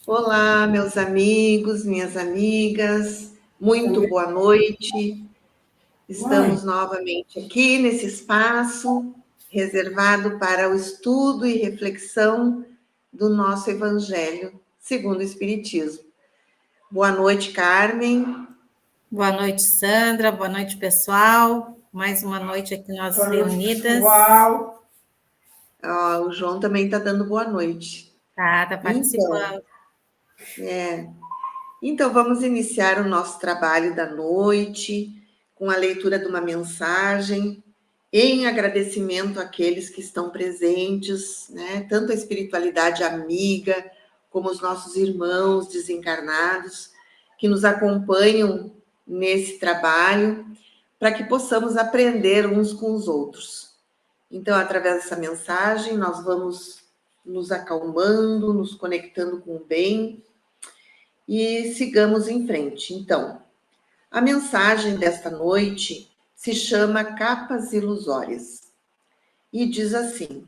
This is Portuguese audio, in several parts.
Olá, meus amigos, minhas amigas, muito boa noite. Estamos novamente aqui nesse espaço reservado para o estudo e reflexão do nosso Evangelho segundo o Espiritismo. Boa noite, Carmen. Boa noite, Sandra. Boa noite, pessoal. Mais uma noite aqui nós reunidas. O João também está dando boa noite. Tá participando. Então, vamos iniciar o nosso trabalho da noite com a leitura de uma mensagem em agradecimento àqueles que estão presentes, né? Tanto a espiritualidade amiga, como os nossos irmãos desencarnados, que nos acompanham nesse trabalho, para que possamos aprender uns com os outros. Então, através dessa mensagem, nós vamos nos acalmando, nos conectando com o bem, e sigamos em frente. Então, a mensagem desta noite se chama Capas Ilusórias e diz assim: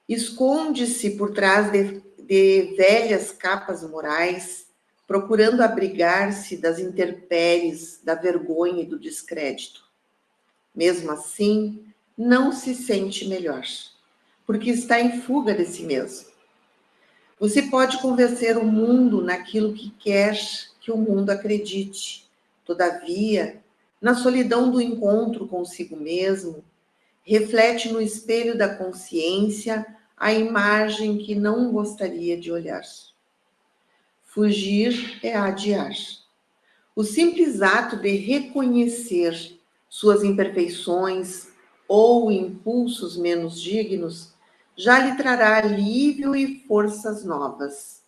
esconde-se por trás de velhas capas morais, procurando abrigar-se das intempéries, da vergonha e do descrédito. Mesmo assim, não se sente melhor, porque está em fuga de si mesmo. Você pode convencer o mundo naquilo que quer que o mundo acredite. Todavia, na solidão do encontro consigo mesmo, reflete no espelho da consciência a imagem que não gostaria de olhar. Fugir é adiar. O simples ato de reconhecer suas imperfeições ou impulsos menos dignos já lhe trará alívio e forças novas.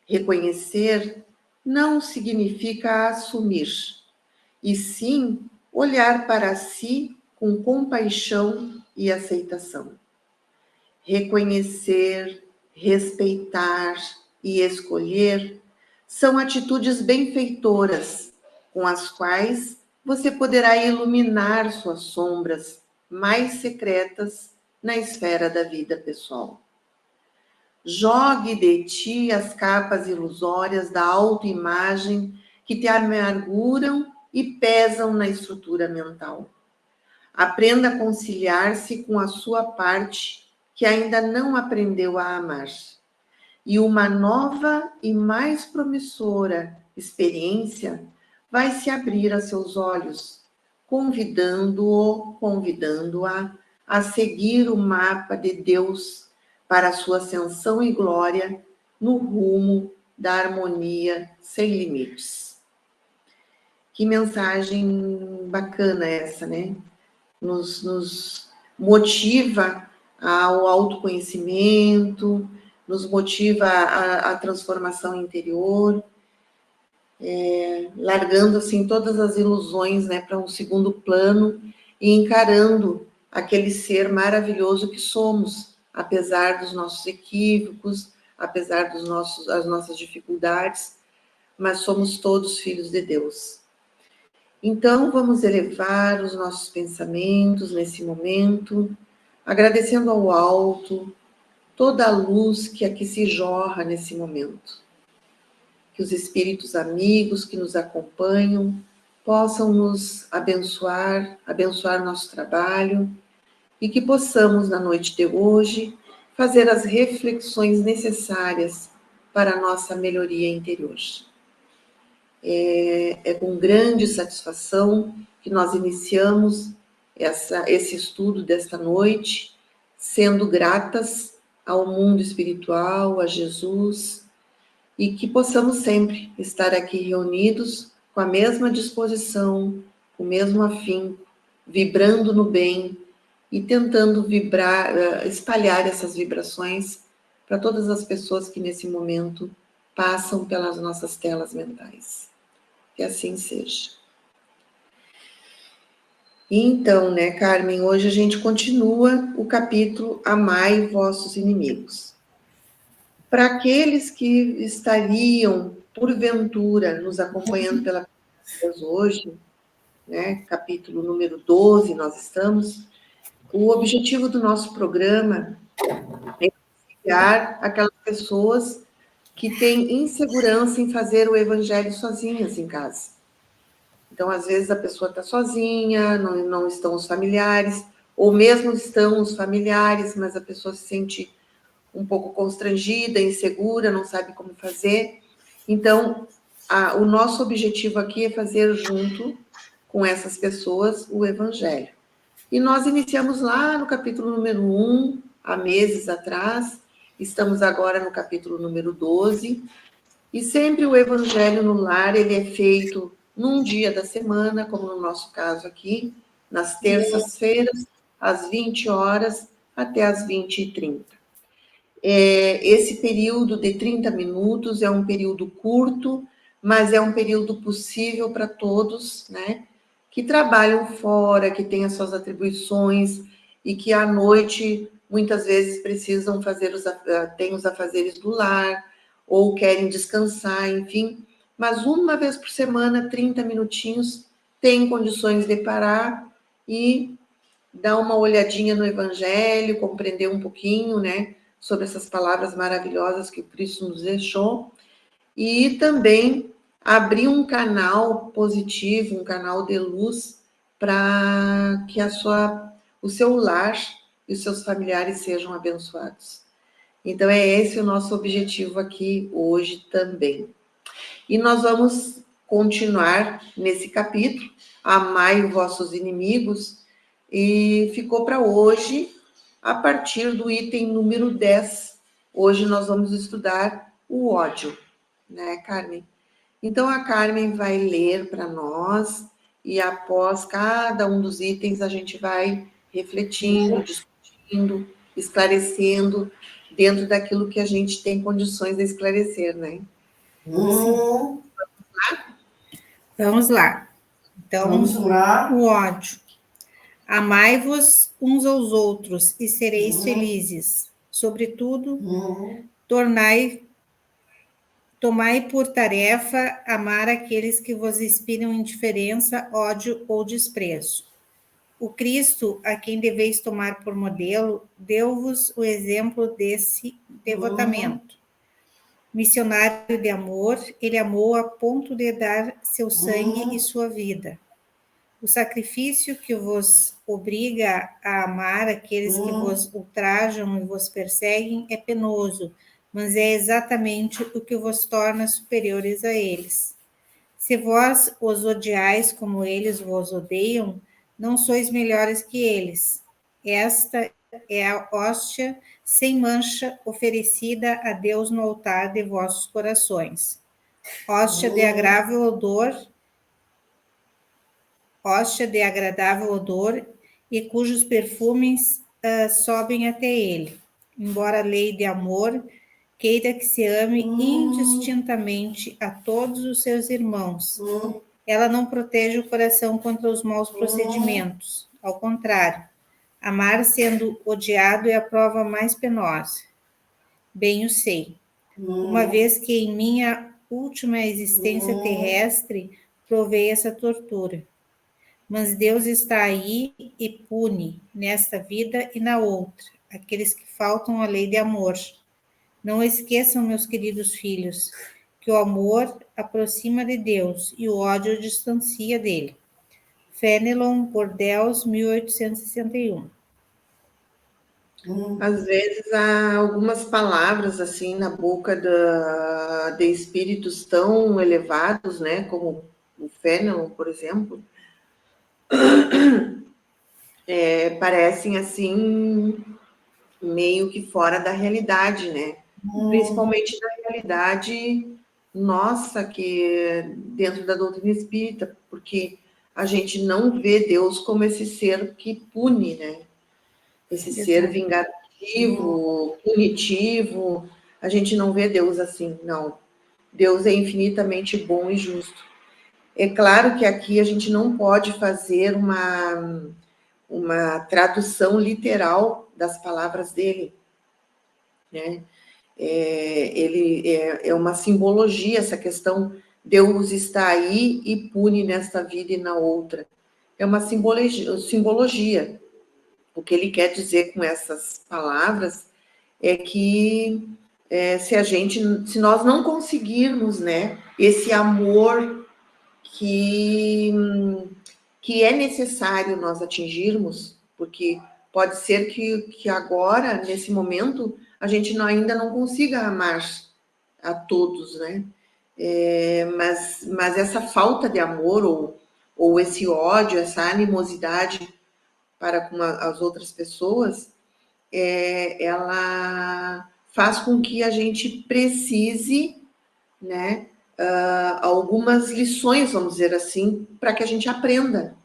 Reconhecer não significa assumir, e sim olhar para si com compaixão e aceitação. Reconhecer, respeitar e escolher são atitudes benfeitoras, com as quais você poderá iluminar suas sombras mais secretas na esfera da vida pessoal. Jogue de ti as capas ilusórias da autoimagem que te amarguram e pesam na estrutura mental. Aprenda a conciliar-se com a sua parte que ainda não aprendeu a amar. E uma nova e mais promissora experiência vai se abrir a seus olhos, convidando-a a seguir o mapa de Deus para a sua ascensão e glória no rumo da harmonia sem limites. Que mensagem bacana essa, né? Nos motiva ao autoconhecimento, nos motiva a transformação interior, largando assim todas as ilusões, né, para um segundo plano e encarando aquele ser maravilhoso que somos, apesar dos nossos equívocos, apesar das nossas dificuldades, mas somos todos filhos de Deus. Então, vamos elevar os nossos pensamentos nesse momento, agradecendo ao alto toda a luz que aqui se jorra nesse momento. Que os espíritos amigos que nos acompanham possam nos abençoar, abençoar o nosso trabalho e que possamos, na noite de hoje, fazer as reflexões necessárias para a nossa melhoria interior. É com grande satisfação que nós iniciamos esse estudo desta noite, sendo gratas ao mundo espiritual, a Jesus, e que possamos sempre estar aqui reunidos com a mesma disposição, com o mesmo afinco, vibrando no bem e tentando espalhar essas vibrações para todas as pessoas que nesse momento passam pelas nossas telas mentais. Que assim seja. Então, né, Carmen, hoje a gente continua o capítulo Amai vossos inimigos. Para aqueles que estariam, porventura, nos acompanhando pela primeira vez hoje, né, capítulo número 12 nós estamos, o objetivo do nosso programa é auxiliar aquelas pessoas que têm insegurança em fazer o evangelho sozinhas em casa. Então, às vezes, a pessoa está sozinha, não estão os familiares, ou mesmo estão os familiares, mas a pessoa se sente um pouco constrangida, insegura, não sabe como fazer. Então, o nosso objetivo aqui é fazer junto com essas pessoas o evangelho. E nós iniciamos lá no capítulo número 1, há meses atrás, estamos agora no capítulo número 12, e sempre o evangelho no lar, ele é feito num dia da semana, como no nosso caso aqui, nas terças-feiras, às 20 horas até às 20h30. Esse período de 30 minutos é um período curto, mas é um período possível para todos, né? Que trabalham fora, que têm as suas atribuições e que à noite muitas vezes precisam fazer têm os afazeres do lar ou querem descansar, enfim. Mas uma vez por semana, 30 minutinhos, tem condições de parar e dar uma olhadinha no Evangelho, compreender um pouquinho, né, sobre essas palavras maravilhosas que o Cristo nos deixou, e também abrir um canal positivo, um canal de luz, para que o seu lar e os seus familiares sejam abençoados. Então, é esse o nosso objetivo aqui hoje também. E nós vamos continuar nesse capítulo, amai vossos inimigos, e ficou para hoje, a partir do item número 10. Hoje nós vamos estudar o ódio, né, Carmen? Então, a Carmen vai ler para nós, e após cada um dos itens, a gente vai refletindo, discutindo, esclarecendo, dentro daquilo que a gente tem condições de esclarecer, né? Vamos lá. Então, o ódio. Amai-vos uns aos outros e sereis felizes. Sobretudo, tomai por tarefa amar aqueles que vos inspiram indiferença, ódio ou desprezo. O Cristo, a quem deveis tomar por modelo, deu-vos o exemplo desse devotamento. Missionário de amor, ele amou a ponto de dar seu sangue e sua vida. O sacrifício que vos obriga a amar aqueles que vos ultrajam e vos perseguem é penoso, mas é exatamente o que vos torna superiores a eles. Se vós os odiais como eles vos odeiam, não sois melhores que eles. Esta é a hóstia sem mancha oferecida a Deus no altar de vossos corações. Hóstia de agradável odor e cujos perfumes sobem até ele. Embora a lei de amor queira que se ame indistintamente a todos os seus irmãos, ela não protege o coração contra os maus procedimentos. Ao contrário, amar sendo odiado é a prova mais penosa. Bem o sei, uma vez que em minha última existência terrestre provei essa tortura. Mas Deus está aí e pune, nesta vida e na outra, aqueles que faltam à lei de amor. Não esqueçam, meus queridos filhos, que o amor aproxima de Deus e o ódio distancia dele. Fénelon, Bordeaux, 1861. Às vezes há algumas palavras assim na boca de espíritos tão elevados, né, como o Fénelon, por exemplo, parecem assim meio que fora da realidade, né? Principalmente da realidade nossa, que dentro da doutrina espírita, porque a gente não vê Deus como esse ser que pune, né? Esse ser vingativo, punitivo, a gente não vê Deus assim, não. Deus é infinitamente bom e justo. É claro que aqui a gente não pode fazer uma tradução literal das palavras dele, né? Ele é uma simbologia, essa questão, Deus está aí e pune nesta vida e na outra. É uma simbologia. O que ele quer dizer com essas palavras é que se nós não conseguirmos, né, esse amor que é necessário nós atingirmos, porque pode ser que agora, nesse momento, a gente ainda não consiga amar a todos, né? Mas essa falta de amor ou esse ódio, essa animosidade para com as outras pessoas, ela faz com que a gente precise, né, algumas lições, vamos dizer assim, para que a gente aprenda,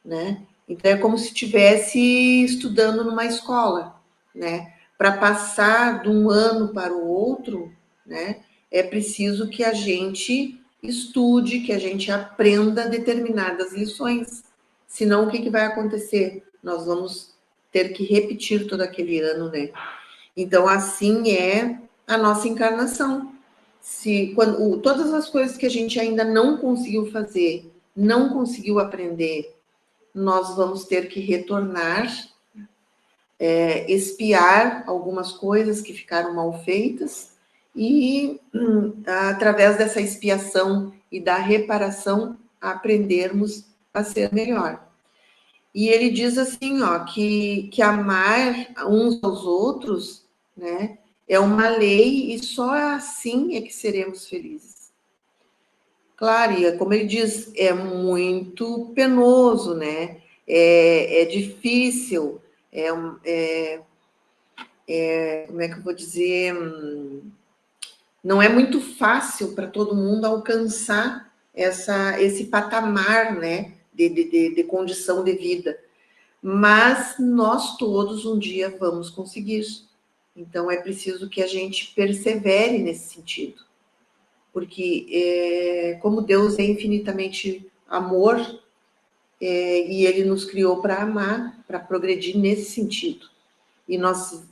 né? Então é como se estivesse estudando numa escola, né? Para passar de um ano para o outro, né? É preciso que a gente estude, que a gente aprenda determinadas lições. Senão, o que vai acontecer? Nós vamos ter que repetir todo aquele ano, né? Então, assim é a nossa encarnação. Se todas as coisas que a gente ainda não conseguiu fazer, não conseguiu aprender, nós vamos ter que retornar, espiar algumas coisas que ficaram mal feitas e, através dessa expiação e da reparação, aprendermos a ser melhor. E ele diz assim, ó, que amar uns aos outros, né, é uma lei e só assim é que seremos felizes. Claro, e como ele diz, é muito penoso, né? É difícil, como é que eu vou dizer? Não é muito fácil para todo mundo alcançar esse patamar, né, de condição de vida. Mas nós todos um dia vamos conseguir. Então é preciso que a gente persevere nesse sentido. Porque como Deus é infinitamente amor, e Ele nos criou para amar, para progredir nesse sentido. E nós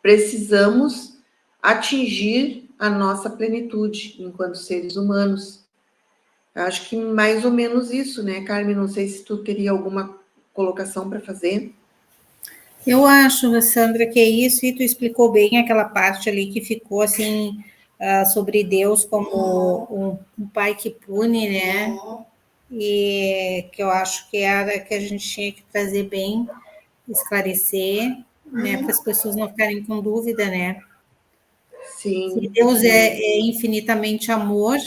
precisamos atingir a nossa plenitude enquanto seres humanos. Acho que mais ou menos isso, né, Carmen? Não sei se tu teria alguma colocação para fazer. Eu acho, Sandra, que é isso, e tu explicou bem aquela parte ali que ficou assim, sobre Deus como um pai que pune, né? E que eu acho que era que a gente tinha que trazer bem, esclarecer, né? Para as pessoas não ficarem com dúvida, né? Se Sim. Deus é infinitamente amor,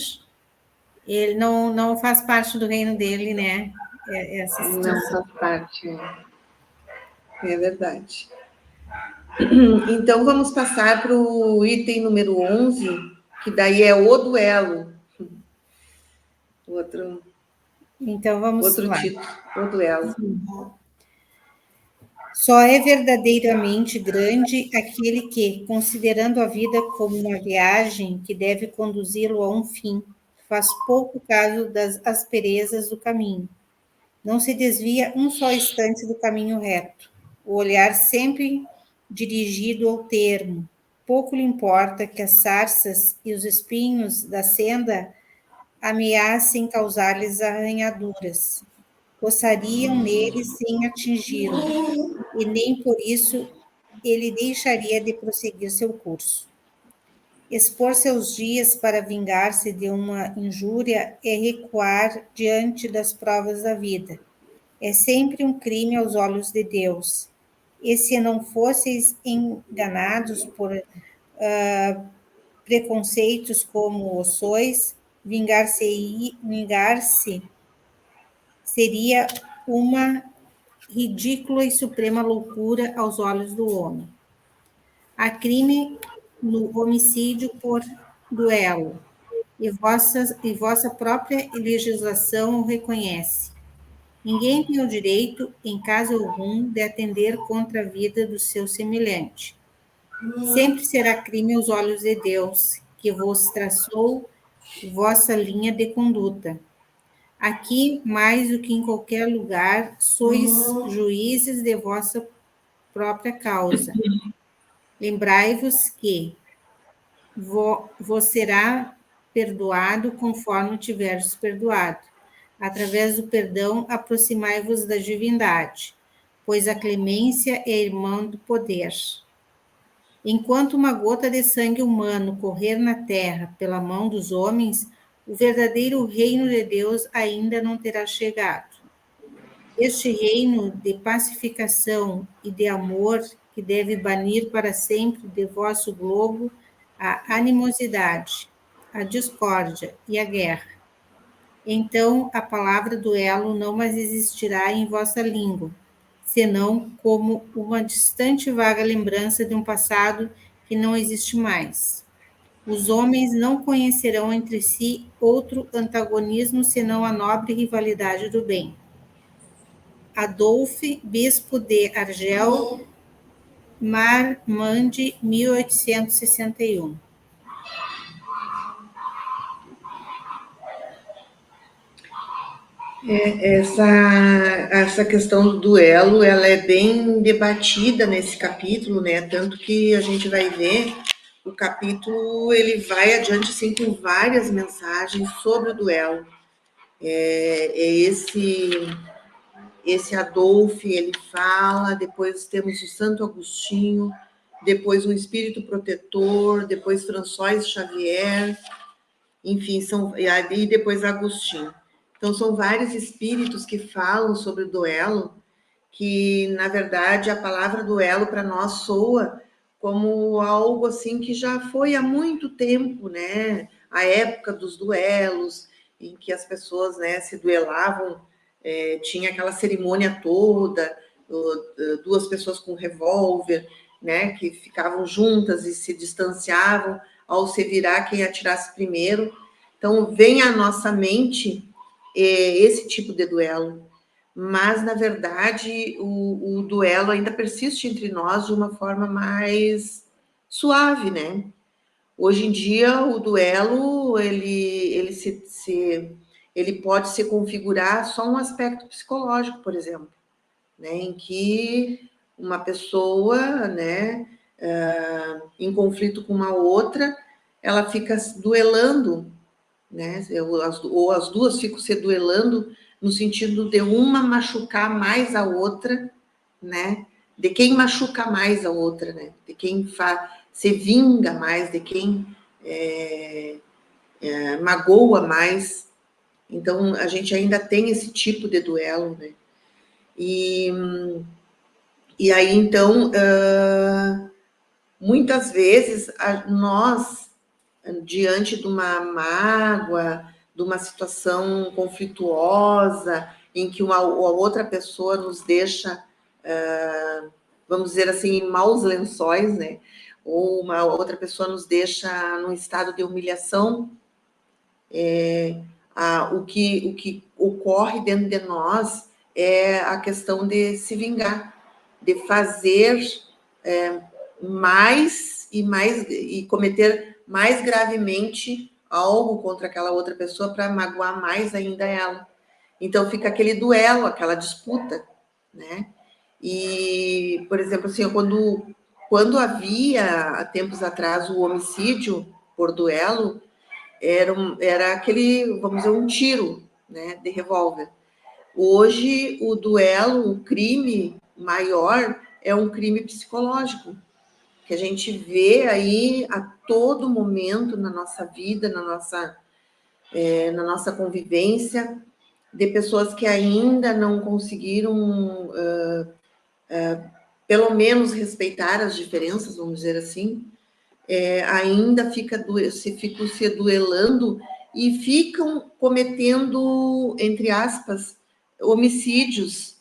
ele não faz parte do reino dele, né? Essa Não situação. faz parte. É verdade. Então, vamos passar para o item número 11, que daí é o duelo. Então, vamos Outro lá. título, o duelo. Só é verdadeiramente grande aquele que, considerando a vida como uma viagem que deve conduzi-lo a um fim, faz pouco caso das asperezas do caminho. Não se desvia um só instante do caminho reto, o olhar sempre dirigido ao termo. Pouco lhe importa que as sarças e os espinhos da senda ameacem causar-lhes arranhaduras. Coçariam nele sem atingi-lo, e nem por isso ele deixaria de prosseguir seu curso. Expor seus dias para vingar-se de uma injúria é recuar diante das provas da vida. É sempre um crime aos olhos de Deus. E se não fosseis enganados por preconceitos como os sois, vingar-se seria uma ridícula e suprema loucura aos olhos do homem. Há crime no homicídio por duelo, e vossa própria legislação o reconhece. Ninguém tem o direito, em caso algum, de atender contra a vida do seu semelhante. Sempre será crime aos olhos de Deus, que vos traçou vossa linha de conduta. Aqui, mais do que em qualquer lugar, sois juízes de vossa própria causa. Lembrai-vos que vos será perdoado conforme tiveres perdoado. Através do perdão, aproximai-vos da divindade, pois a clemência é irmã do poder. Enquanto uma gota de sangue humano correr na terra pela mão dos homens, o verdadeiro reino de Deus ainda não terá chegado. Este reino de pacificação e de amor que deve banir para sempre de vosso globo a animosidade, a discórdia e a guerra. Então a palavra duelo não mais existirá em vossa língua, senão como uma distante vaga lembrança de um passado que não existe mais. Os homens não conhecerão entre si outro antagonismo senão a nobre rivalidade do bem. Adolphe, bispo de Argel, Marmande, 1861. Essa questão do duelo, ela é bem debatida nesse capítulo, né? Tanto que a gente vai ver o capítulo, ele vai adiante assim, com várias mensagens sobre o duelo. Esse Adolphe, ele fala, depois temos o Santo Agostinho, depois o Espírito Protetor, depois François Xavier, enfim, e depois Agostinho. Então, são vários espíritos que falam sobre o duelo, que, na verdade, a palavra duelo para nós soa como algo assim que já foi há muito tempo, né? A época dos duelos, em que as pessoas, né, se duelavam, tinha aquela cerimônia toda, duas pessoas com revólver, né, que ficavam juntas e se distanciavam ao se virar quem atirasse primeiro. Então, vem à nossa mente esse tipo de duelo, mas, na verdade, o duelo ainda persiste entre nós de uma forma mais suave, né? Hoje em dia, o duelo, ele pode se configurar só um aspecto psicológico, por exemplo, né? Em que uma pessoa, né, em conflito com uma outra, ela fica duelando, né? Ou as duas ficam se duelando no sentido de uma machucar mais a outra, né? De quem machuca mais a outra, né? De quem se vinga mais, de quem magoa mais. Então, a gente ainda tem esse tipo de duelo, né? E aí, então, muitas vezes, nós, diante de uma mágoa, de uma situação conflituosa, em que a outra pessoa nos deixa, vamos dizer assim, em maus lençóis, né? Ou uma outra pessoa nos deixa num estado de humilhação, o que ocorre dentro de nós é a questão de se vingar, de fazer mais e cometer mais gravemente algo contra aquela outra pessoa para magoar mais ainda ela. Então fica aquele duelo, aquela disputa, né? E, por exemplo, assim, quando havia, há tempos atrás, o homicídio por duelo, era aquele, vamos dizer, um tiro, né, de revólver. Hoje, o duelo, o crime maior, é um crime psicológico, que a gente vê aí a todo momento na nossa vida, na nossa convivência, de pessoas que ainda não conseguiram, pelo menos, respeitar as diferenças, vamos dizer assim, ainda ficam se duelando e ficam cometendo, entre aspas, homicídios,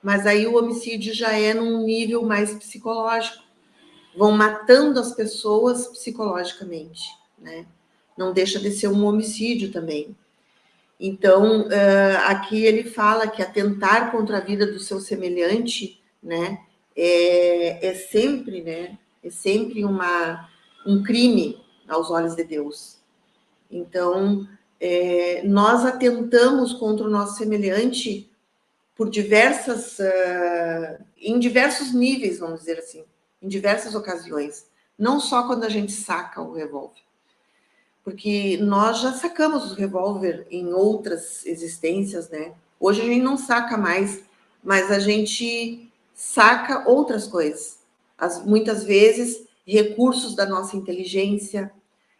mas aí o homicídio já é num nível mais psicológico. Vão matando as pessoas psicologicamente, né? Não deixa de ser um homicídio também. Então, aqui ele fala que atentar contra a vida do seu semelhante, né, é sempre, né, é sempre um crime aos olhos de Deus. Então, nós atentamos contra o nosso semelhante por em diversos níveis, vamos dizer assim, em diversas ocasiões. Não só quando a gente saca o revólver. Porque nós já sacamos o revólver em outras existências, né? Hoje a gente não saca mais, mas a gente saca outras coisas. Muitas vezes recursos da nossa inteligência,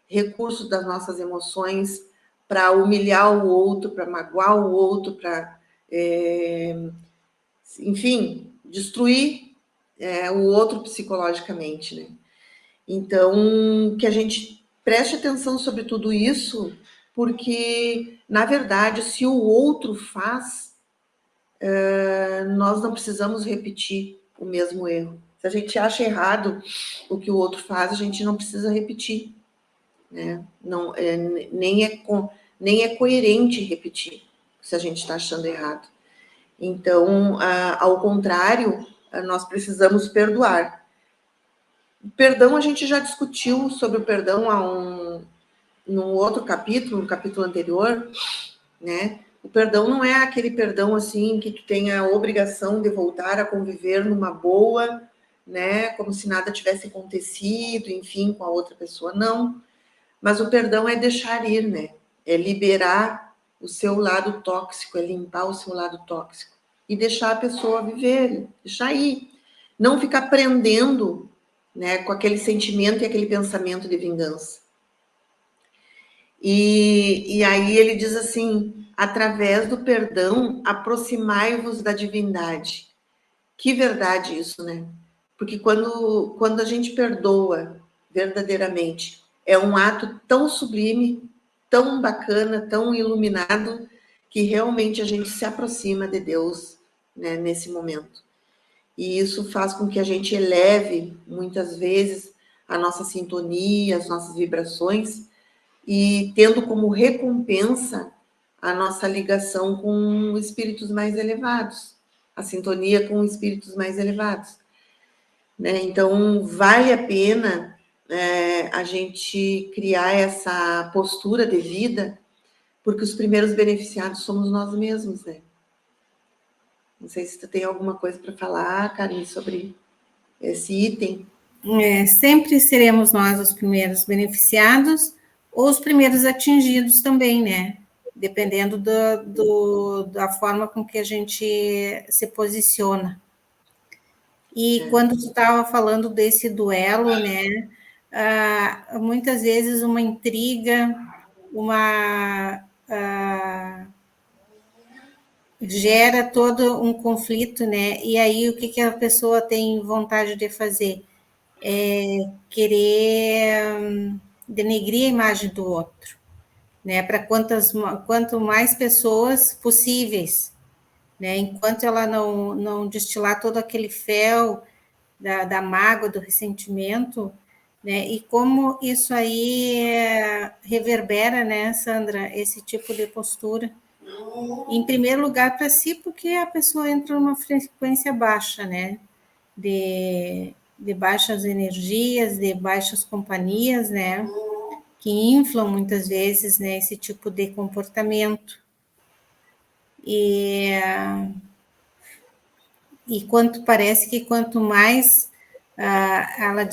recursos das nossas emoções para humilhar o outro, para magoar o outro, para, enfim, destruir o outro psicologicamente, né? Então, que a gente preste atenção sobre tudo isso, porque, na verdade, se o outro faz, nós não precisamos repetir o mesmo erro. Se a gente acha errado o que o outro faz, a gente não precisa repetir, né? Não, nem é coerente repetir se a gente está achando errado. Então, ao contrário, nós precisamos perdoar. O perdão, a gente já discutiu sobre o perdão num outro capítulo, no capítulo anterior, né? O perdão não é aquele perdão assim que tu tem a obrigação de voltar a conviver numa boa, né? Como se nada tivesse acontecido, enfim, com a outra pessoa. Não. Mas o perdão é deixar ir, né? É liberar o seu lado tóxico, é limpar o seu lado tóxico e deixar a pessoa viver, deixar ir. Não ficar prendendo, né, com aquele sentimento e aquele pensamento de vingança. E aí ele diz assim: através do perdão, aproximai-vos da divindade. Que verdade isso, né? Porque quando a gente perdoa verdadeiramente, é um ato tão sublime, tão bacana, tão iluminado, que realmente a gente se aproxima de Deus, né, nesse momento. E isso faz com que a gente eleve, muitas vezes, a nossa sintonia, as nossas vibrações, e tendo como recompensa a nossa ligação com espíritos mais elevados, a sintonia com espíritos mais elevados, né? Então, vale a pena a gente criar essa postura de vida, porque os primeiros beneficiados somos nós mesmos, né? Não sei se tu tem alguma coisa para falar, Karen, sobre esse item. Sempre seremos nós os primeiros beneficiados ou os primeiros atingidos também, né? Dependendo da forma com que a gente se posiciona. E quando tu estava falando desse duelo, né? Muitas vezes uma intriga, gera todo um conflito, né? E aí o que a pessoa tem vontade de fazer? Querer denegrir a imagem do outro, né? Para quanto mais pessoas possíveis, né? Enquanto ela não destilar todo aquele fel da mágoa, do ressentimento, né? E como isso aí reverbera, né, Sandra, esse tipo de postura. Em primeiro lugar para si, porque a pessoa entra numa frequência baixa, né? De baixas energias, de baixas companhias, né? Que inflam muitas vezes, né, esse tipo de comportamento. E parece que quanto mais ela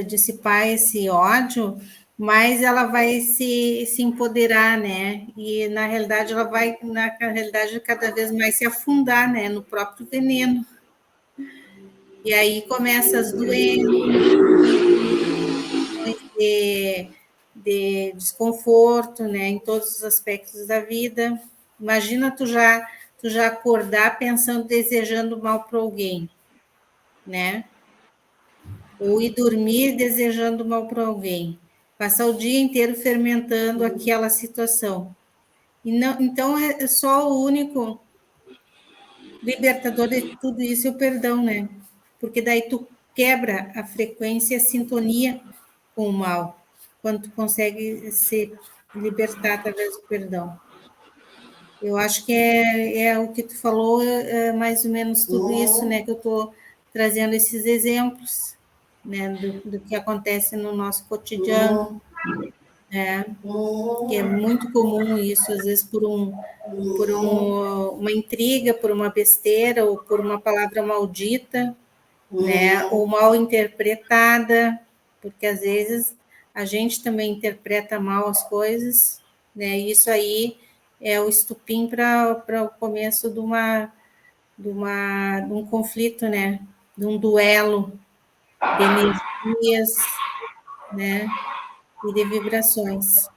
dissipar esse ódio, mais ela vai se empoderar, né? E na realidade ela vai, cada vez mais se afundar, né, no próprio veneno. E aí começa as doenças de desconforto, né, em todos os aspectos da vida. Imagina tu já acordar pensando, desejando mal para alguém, né? Ou ir dormir desejando mal para alguém. Passar o dia inteiro fermentando aquela situação. E não, então é só o único libertador de tudo isso é o perdão, né? Porque daí tu quebra a frequência e a sintonia com o mal, quando tu consegue se libertar através do perdão. Eu acho que é o que tu falou, mais ou menos tudo isso, né? Que eu estou trazendo esses exemplos, né? Do que acontece no nosso cotidiano, né? Que é muito comum isso, às vezes uma intriga, por uma besteira ou por uma palavra maldita, né? Ou mal interpretada, porque às vezes a gente também interpreta mal as coisas, né? E isso aí é o estupim para o começo de um conflito, né? De um duelo de energia. energias, né? E de vibrações.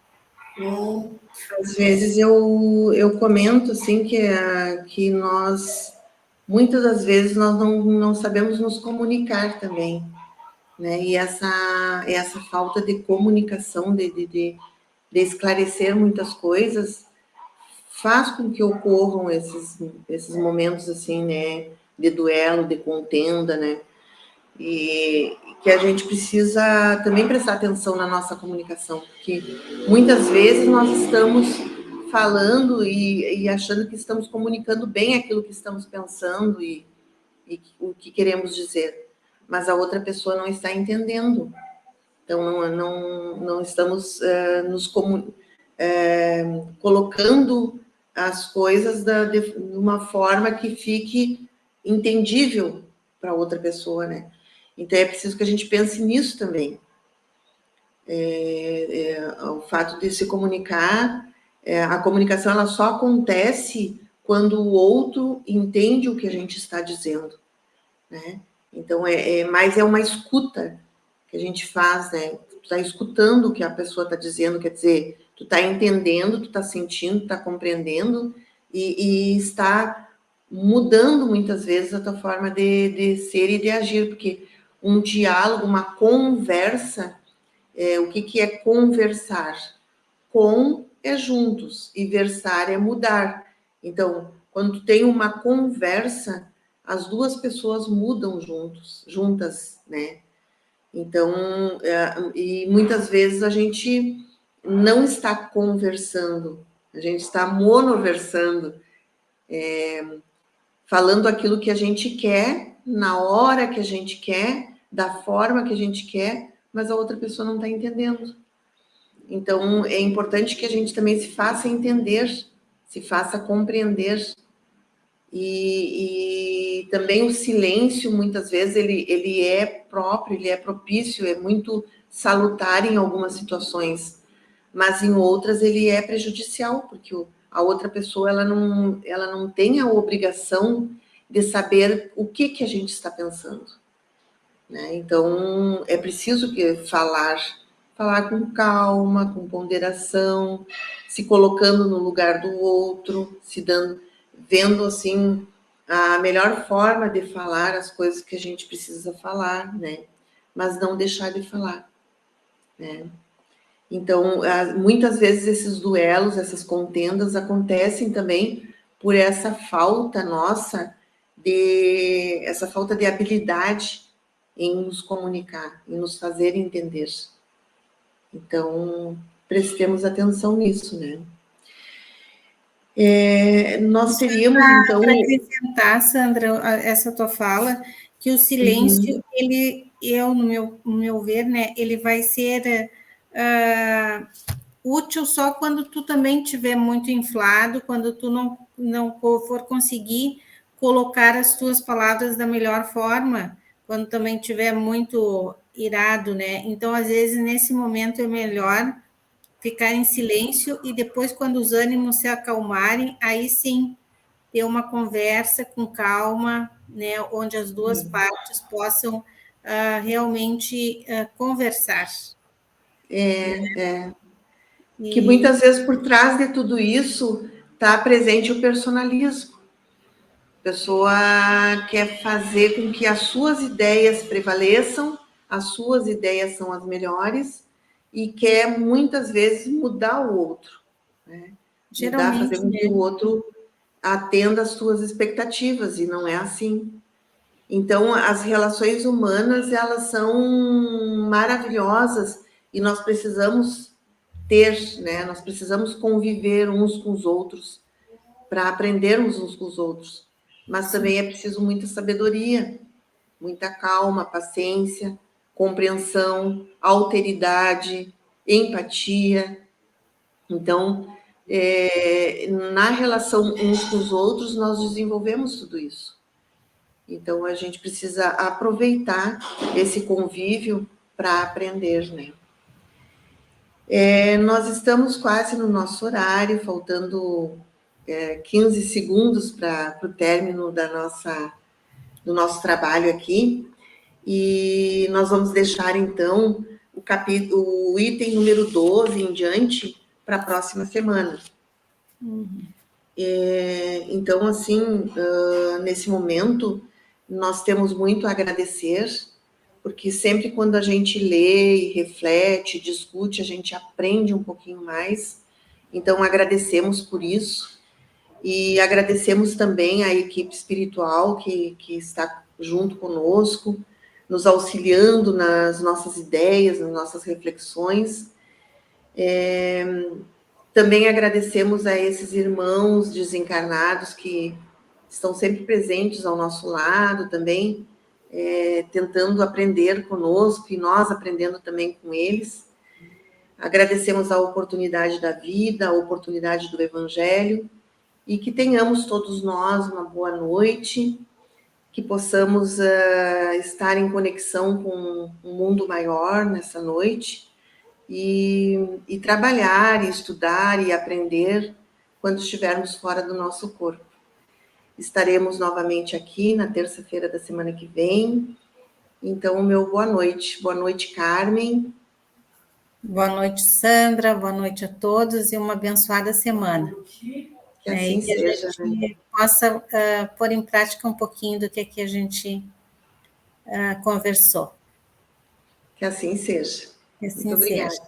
Às vezes eu comento assim que nós, muitas das vezes, nós não sabemos nos comunicar também, né? E essa falta de comunicação, de esclarecer muitas coisas, faz com que ocorram esses momentos assim, né? De duelo, de contenda, né? E que a gente precisa também prestar atenção na nossa comunicação, porque muitas vezes nós estamos falando e achando que estamos comunicando bem aquilo que estamos pensando e o que queremos dizer, mas a outra pessoa não está entendendo. Então, não estamos colocando as coisas de uma forma que fique entendível para outra pessoa, né? Então, é preciso que a gente pense nisso também. O fato de se comunicar, a comunicação ela só acontece quando o outro entende o que a gente está dizendo, né? Então, mas é uma escuta que a gente faz, né? Tu está escutando o que a pessoa está dizendo, quer dizer, tu está entendendo, tu está sentindo, tu está compreendendo e está mudando muitas vezes a tua forma de ser e de agir, porque um diálogo, uma conversa, o que é conversar? Com é juntos e versar é mudar. Então, quando tu tem uma conversa, as duas pessoas mudam juntas, né? Então, e muitas vezes a gente não está conversando, a gente está monoversando, falando aquilo que a gente quer, na hora que a gente quer, da forma que a gente quer, mas a outra pessoa não está entendendo. Então, é importante que a gente também se faça entender, se faça compreender. E também o silêncio, muitas vezes, ele é próprio, ele é propício, é muito salutar em algumas situações, mas em outras ele é prejudicial, porque a outra pessoa ela não tem a obrigação de saber o que a gente está pensando, né? Então, é preciso falar com calma, com ponderação, se colocando no lugar do outro, vendo assim a melhor forma de falar as coisas que a gente precisa falar, né? Mas não deixar de falar, né? Então, muitas vezes esses duelos, essas contendas acontecem também por essa falta nossa essa falta de habilidade em nos comunicar, em nos fazer entender. Então, prestemos atenção nisso, né? Nós teríamos, então... Para acrescentar, Sandra, essa tua fala, que o silêncio, no meu ver, né, ele vai ser útil só quando tu também estiver muito inflado, quando tu não for conseguir colocar as tuas palavras da melhor forma, quando também estiver muito irado, né? Então, às vezes, nesse momento é melhor ficar em silêncio e depois, quando os ânimos se acalmarem, aí sim ter uma conversa com calma, né, onde as duas partes possam realmente conversar. Que muitas vezes por trás de tudo isso está presente o personalismo. A pessoa quer fazer com que as suas ideias prevaleçam, as suas ideias são as melhores e quer muitas vezes mudar o outro, né? Mudar, fazer com que o outro atenda às suas expectativas, e não é assim. Então, as relações humanas, elas são maravilhosas e nós precisamos ter, né? Nós precisamos conviver uns com os outros para aprendermos uns com os outros. Mas também é preciso muita sabedoria, muita calma, paciência, compreensão, alteridade, empatia. Então, na relação uns com os outros, nós desenvolvemos tudo isso. Então, a gente precisa aproveitar esse convívio para aprender, né? Nós estamos quase no nosso horário, faltando 15 segundos para o término do nosso trabalho aqui. E nós vamos deixar, então, o item número 12 em diante para a próxima semana. Então, assim, nesse momento, nós temos muito a agradecer, porque sempre quando a gente lê e reflete, discute, a gente aprende um pouquinho mais. Então, agradecemos por isso. E agradecemos também à equipe espiritual que está junto conosco, nos auxiliando nas nossas ideias, nas nossas reflexões. Também agradecemos a esses irmãos desencarnados que estão sempre presentes ao nosso lado também, tentando aprender conosco e nós aprendendo também com eles. Agradecemos a oportunidade da vida, a oportunidade do Evangelho, e que tenhamos todos nós uma boa noite, que possamos estar em conexão com um mundo maior nessa noite, e trabalhar, e estudar e aprender quando estivermos fora do nosso corpo. Estaremos novamente aqui na terça-feira da semana que vem. Então, meu boa noite. Boa noite, Carmen. Boa noite, Sandra. Boa noite a todos e uma abençoada semana. Que assim E que seja. A gente possa pôr em prática um pouquinho do que aqui a gente conversou. Que assim seja. Que assim Muito obrigada. seja.